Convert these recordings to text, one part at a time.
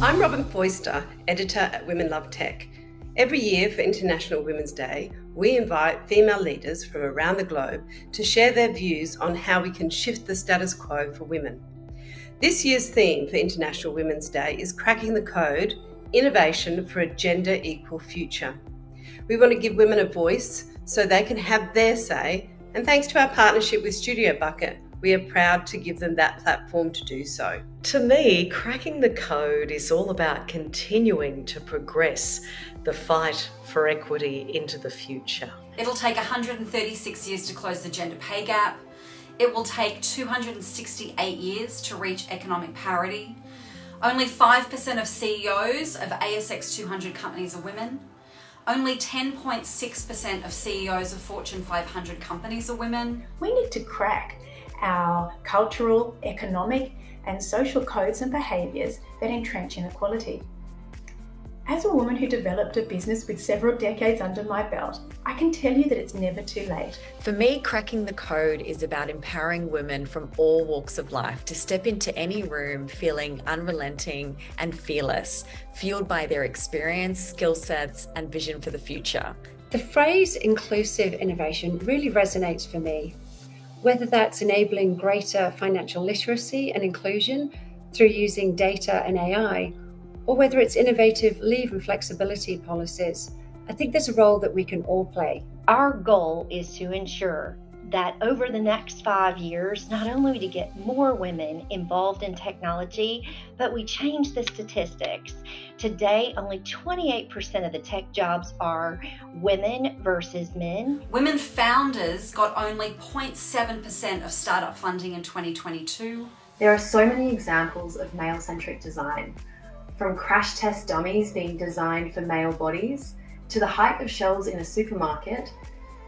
I'm Robyn Foyster, editor at Women Love Tech. Every year for International Women's Day, we invite female leaders from around the globe to share their views on how we can shift the status quo for women. This year's theme for International Women's Day is Cracking the Code, Innovation for a Gender Equal Future. We want to give women a voice so they can have their say, and thanks to our partnership with Studio Bucket, we are proud to give them that platform to do so. To me, cracking the code is all about continuing to progress the fight for equity into the future. It'll take 136 years to close the gender pay gap. It will take 268 years to reach economic parity. Only 5% of CEOs of ASX 200 companies are women. Only 10.6% of CEOs of Fortune 500 companies are women. We need to crack our cultural, economic, and social codes and behaviours that entrench inequality. As a woman who developed a business with several decades under my belt, I can tell you that it's never too late. For me, cracking the code is about empowering women from all walks of life to step into any room feeling unrelenting and fearless, fueled by their experience, skill sets, and vision for the future. The phrase inclusive innovation really resonates for me. Whether that's enabling greater financial literacy and inclusion through using data and AI, or whether it's innovative leave and flexibility policies, I think there's a role that we can all play. Our goal is to ensure that over the next 5 years, not only to get more women involved in technology, but we change the statistics. Today, only 28% of the tech jobs are women versus men. Women founders got only 0.7% of startup funding in 2022. There are so many examples of male-centric design, from crash test dummies being designed for male bodies to the height of shelves in a supermarket.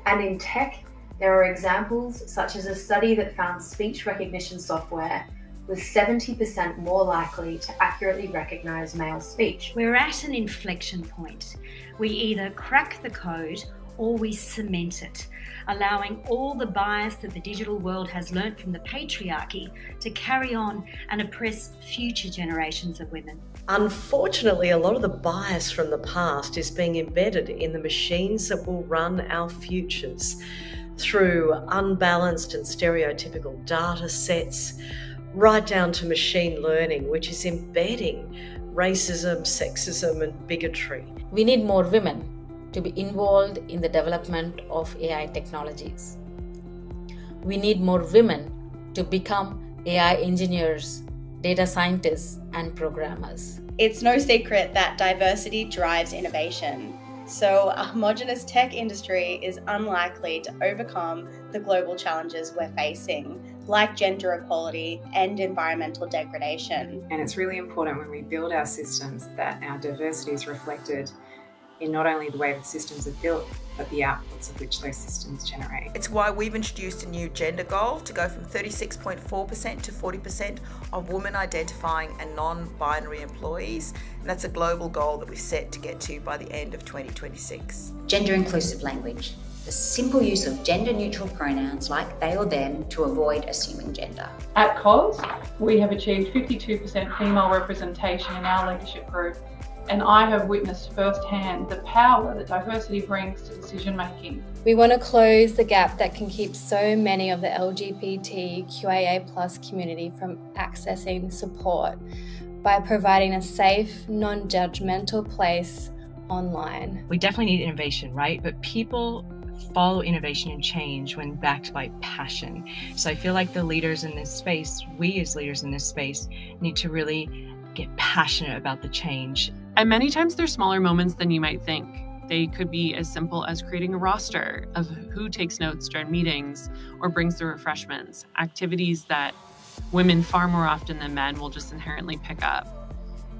And in tech, there are examples such as a study that found speech recognition software was 70% more likely to accurately recognize male speech. We're at an inflection point. We either crack the code or we cement it, allowing all the bias that the digital world has learnt from the patriarchy to carry on and oppress future generations of women. Unfortunately, a lot of the bias from the past is being embedded in the machines that will run our futures through unbalanced and stereotypical data sets, right down to machine learning, which is embedding racism, sexism, and bigotry. We need more women to be involved in the development of AI technologies. We need more women to become AI engineers, data scientists, and programmers. It's no secret that diversity drives innovation. So a homogenous tech industry is unlikely to overcome the global challenges we're facing, like gender equality and environmental degradation. And it's really important when we build our systems that our diversity is reflected in not only the way the systems are built, but the outputs of which those systems generate. It's why we've introduced a new gender goal to go from 36.4% to 40% of women identifying and non-binary employees. And that's a global goal that we've set to get to by the end of 2026. Gender inclusive language. The simple use of gender-neutral pronouns like they or them to avoid assuming gender. At COS, we have achieved 52% female representation in our leadership group, and I have witnessed firsthand the power that diversity brings to decision making. We want to close the gap that can keep so many of the LGBTQIA+ community from accessing support by providing a safe, non-judgmental place online. We definitely need innovation, right? But people follow innovation and change when backed by passion. So I feel like the leaders in this space, we as leaders in this space, need to really get passionate about the change. And many times they're smaller moments than you might think. They could be as simple as creating a roster of who takes notes during meetings or brings the refreshments, activities that women far more often than men will just inherently pick up.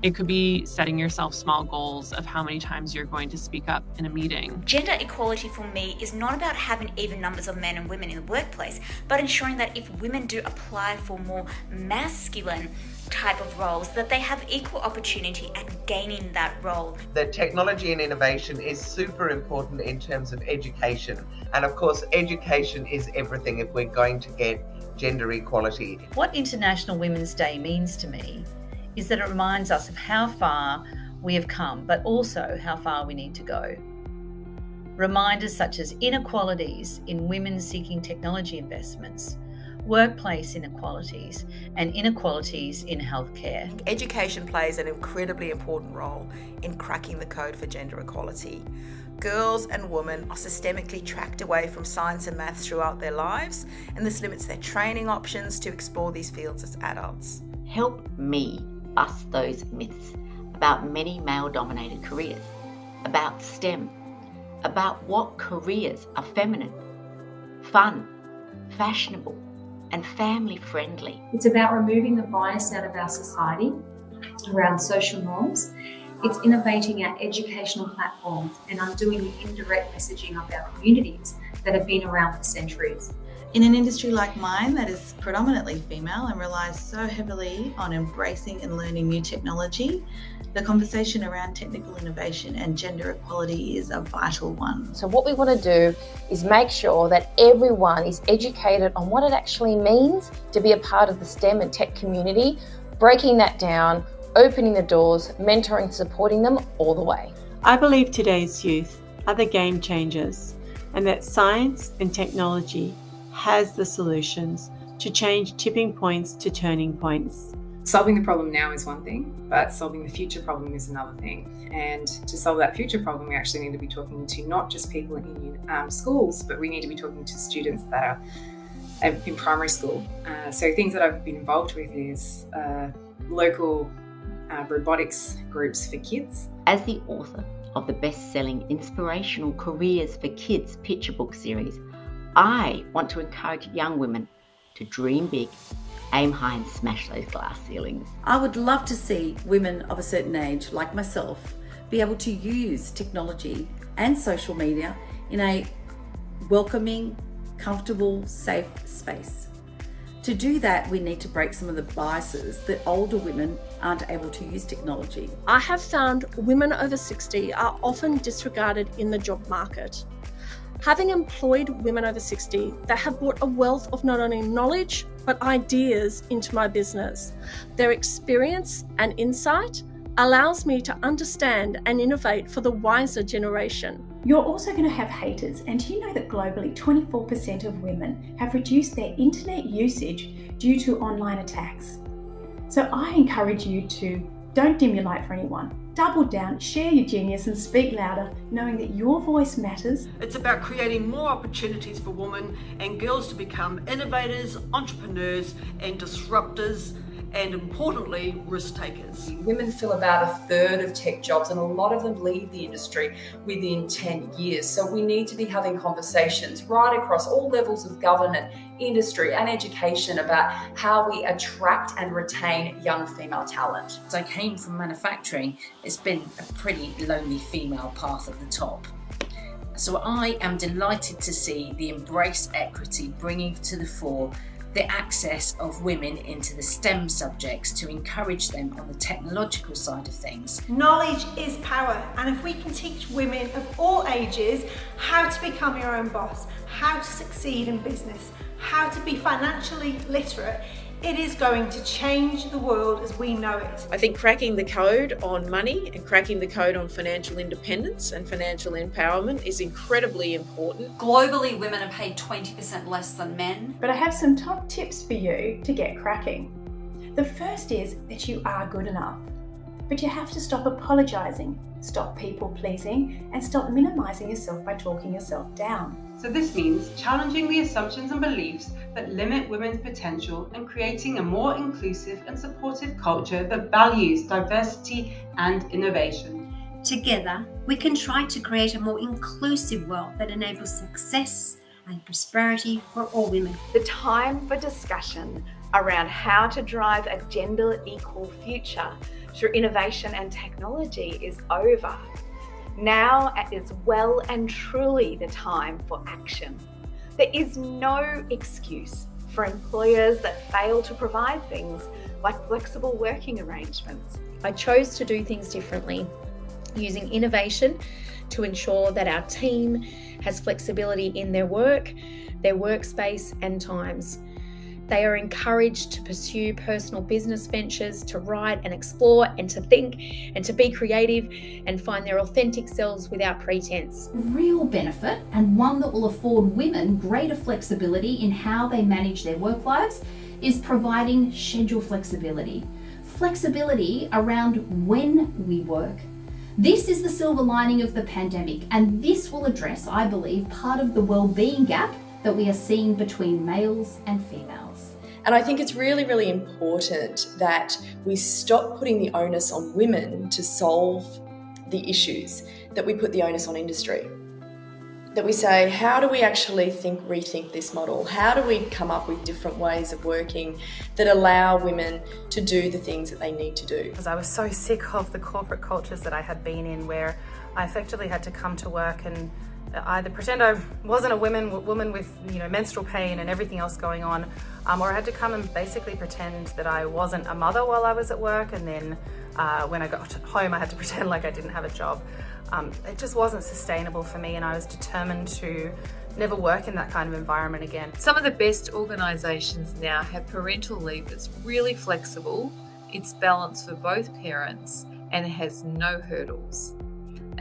It could be setting yourself small goals of how many times you're going to speak up in a meeting. Gender equality for me is not about having even numbers of men and women in the workplace, but ensuring that if women do apply for more masculine type of roles, that they have equal opportunity at gaining that role. The technology and innovation is super important in terms of education. And of course, education is everything if we're going to get gender equality. What International Women's Day means to me is that it reminds us of how far we have come, but also how far we need to go. Reminders such as inequalities in women seeking technology investments, workplace inequalities, and inequalities in healthcare. Education plays an incredibly important role in cracking the code for gender equality. Girls and women are systemically tracked away from science and maths throughout their lives, and this limits their training options to explore these fields as adults. Help me bust those myths about many male-dominated careers, about STEM, about what careers are feminine, fun, fashionable, and family-friendly. It's about removing the bias out of our society around social norms. It's innovating our educational platforms and undoing the indirect messaging of our communities that have been around for centuries. In an industry like mine that is predominantly female and relies so heavily on embracing and learning new technology, the conversation around technical innovation and gender equality is a vital one. So what we want to do is make sure that everyone is educated on what it actually means to be a part of the STEM and tech community, breaking that down, opening the doors, mentoring, supporting them all the way. I believe today's youth are the game changers, and that science and technology has the solutions to change tipping points to turning points. Solving the problem now is one thing, but solving the future problem is another thing. And to solve that future problem, we actually need to be talking to not just people in schools, but we need to be talking to students that are in primary school. So things that I've been involved with is local robotics groups for kids. As the author of the best-selling Inspirational Careers for Kids picture book series, I want to encourage young women to dream big, aim high and smash those glass ceilings. I would love to see women of a certain age, like myself, be able to use technology and social media in a welcoming, comfortable, safe space. To do that, we need to break some of the biases that older women aren't able to use technology. I have found women over 60 are often disregarded in the job market. Having employed women over 60 that have brought a wealth of not only knowledge, but ideas into my business. Their experience and insight allows me to understand and innovate for the wiser generation. You're also going to have haters, and do you know that globally 24% of women have reduced their internet usage due to online attacks? So I encourage you to don't dim your light for anyone. Double down, share your genius and speak louder, knowing that your voice matters. It's about creating more opportunities for women and girls to become innovators, entrepreneurs and disruptors, and importantly, risk takers. Women fill about a third of tech jobs, and a lot of them leave the industry within 10 years. So we need to be having conversations right across all levels of government, industry and education about how we attract and retain young female talent. As I came from manufacturing, it's been a pretty lonely female path at the top. So I am delighted to see the Embrace Equity bringing to the fore the access of women into the STEM subjects to encourage them on the technological side of things. Knowledge is power, and if we can teach women of all ages how to become your own boss, how to succeed in business, how to be financially literate, it is going to change the world as we know it. I think cracking the code on money and cracking the code on financial independence and financial empowerment is incredibly important. Globally, women are paid 20% less than men. But I have some top tips for you to get cracking. The first is that you are good enough, but you have to stop apologising, stop people pleasing, and stop minimising yourself by talking yourself down. So this means challenging the assumptions and beliefs that limit women's potential and creating a more inclusive and supportive culture that values diversity and innovation. Together, we can try to create a more inclusive world that enables success and prosperity for all women. The time for discussion around how to drive a gender equal future through innovation and technology is over. Now is well and truly the time for action. There is no excuse for employers that fail to provide things like flexible working arrangements. I chose to do things differently, using innovation to ensure that our team has flexibility in their work, their workspace and times. They are encouraged to pursue personal business ventures, to write and explore and to think and to be creative and find their authentic selves without pretense. Real benefit, and one that will afford women greater flexibility in how they manage their work lives, is providing schedule flexibility. Flexibility around when we work. This is the silver lining of the pandemic, and this will address, I believe, part of the well-being gap that we are seeing between males and females. And I think it's really, really important that we stop putting the onus on women to solve the issues, that we put the onus on industry. That we say, how do we actually rethink this model? How do we come up with different ways of working that allow women to do the things that they need to do? Because I was so sick of the corporate cultures that I had been in, where I effectively had to come to work and either pretend I wasn't a woman with menstrual pain and everything else going on, or I had to come and basically pretend that I wasn't a mother while I was at work, and then when I got home I had to pretend like I didn't have a job. It just wasn't sustainable for me, and I was determined to never work in that kind of environment again. Some of the best organisations now have parental leave that's really flexible, it's balanced for both parents, and it has no hurdles.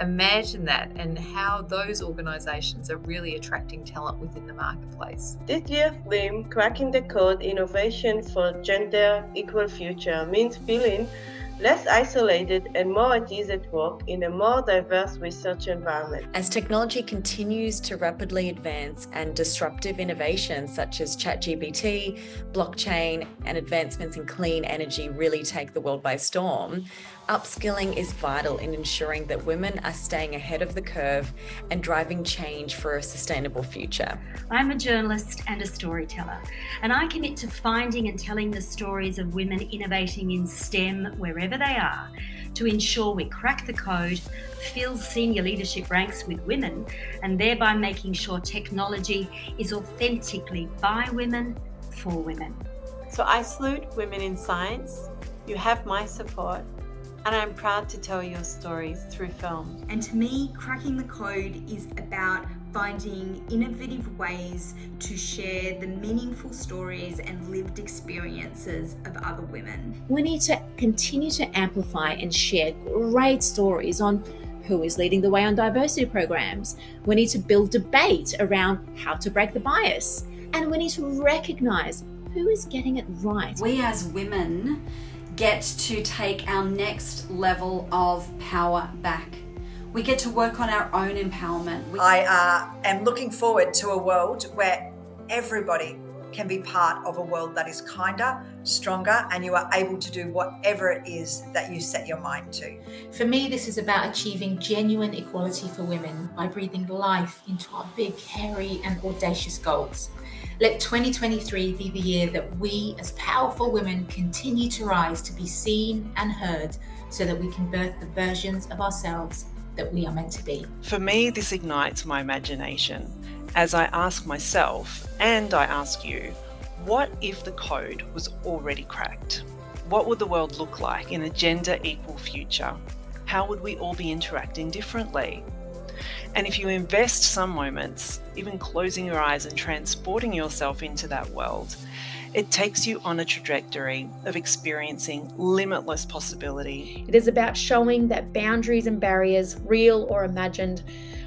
Imagine that, and how those organisations are really attracting talent within the marketplace. This year's theme, Cracking the Code, Innovation for Gender Equal Future, means feeling less isolated and more at ease at work in a more diverse research environment. As technology continues to rapidly advance and disruptive innovations such as ChatGPT, blockchain, and advancements in clean energy really take the world by storm, upskilling is vital in ensuring that women are staying ahead of the curve and driving change for a sustainable future. I'm a journalist and a storyteller, and I commit to finding and telling the stories of women innovating in STEM wherever they are, to ensure we crack the code, fill senior leadership ranks with women, and thereby making sure technology is authentically by women, for women. So I salute women in science. You have my support, and I'm proud to tell your stories through film. And to me, cracking the code is about finding innovative ways to share the meaningful stories and lived experiences of other women. We need to continue to amplify and share great stories on who is leading the way on diversity programs. We need to build debate around how to break the bias. And we need to recognise who is getting it right. We as women get to take our next level of power back. We get to work on our own empowerment. I am looking forward to a world where everybody can be part of a world that is kinder, stronger, and you are able to do whatever it is that you set your mind to. For me, this is about achieving genuine equality for women by breathing life into our big, hairy, and audacious goals. Let 2023 be the year that we, as powerful women, continue to rise to be seen and heard so that we can birth the versions of ourselves that we are meant to be. For me, this ignites my imagination as I ask myself, and I ask you, what if the code was already cracked? What would the world look like in a gender equal future? How would we all be interacting differently? And if you invest some moments, even closing your eyes and transporting yourself into that world, it takes you on a trajectory of experiencing limitless possibility. It is about showing that boundaries and barriers, real or imagined,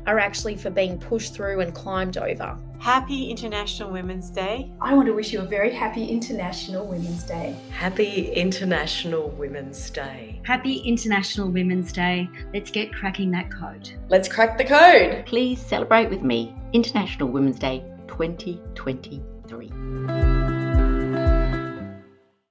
are actually for being pushed through and climbed over. Happy International Women's Day. I want to wish you a very happy International Women's Day. Happy International Women's Day. Happy International Women's Day. Let's get cracking that code. Let's crack the code. Please celebrate with me International Women's Day 2023.